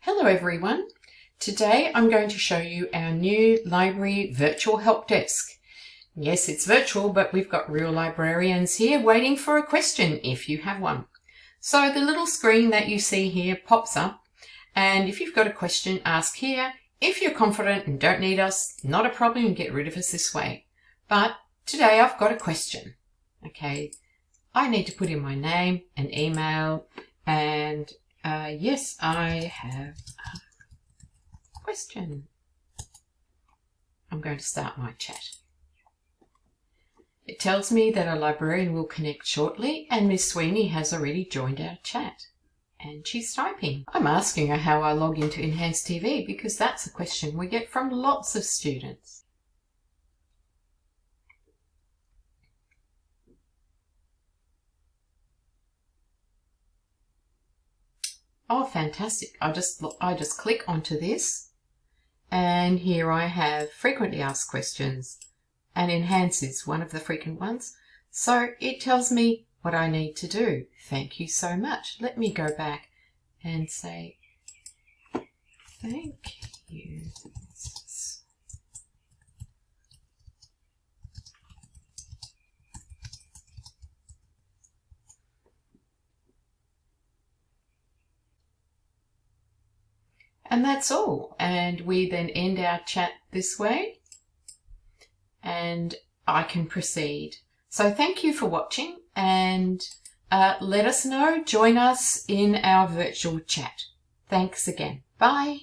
Hello everyone. Today I'm going to show you our new library virtual help desk. Yes, it's virtual, but we've got real librarians here waiting for a question if you have one. So the little screen that you see here pops up, and if you've got a question, ask here. If you're confident and don't need us, not a problem, get rid of us this way. But today I've got a question. Okay, I need to put in my name and email, and yes, I have a question. I'm going to start my chat. It tells me that a librarian will connect shortly, and Miss Sweeney has already joined our chat. And she's typing. I'm asking her how I log into Enhanced TV because that's a question we get from lots of students. Oh, fantastic. I just click onto this, and here I have frequently asked questions, and Enhance is one of the frequent ones. So it tells me what I need to do. Thank you so much. Let me go back and say thank you. And that's all. And we then end our chat this way, and I can proceed. So thank you for watching, and let us know. Join us in our virtual chat. Thanks again. Bye.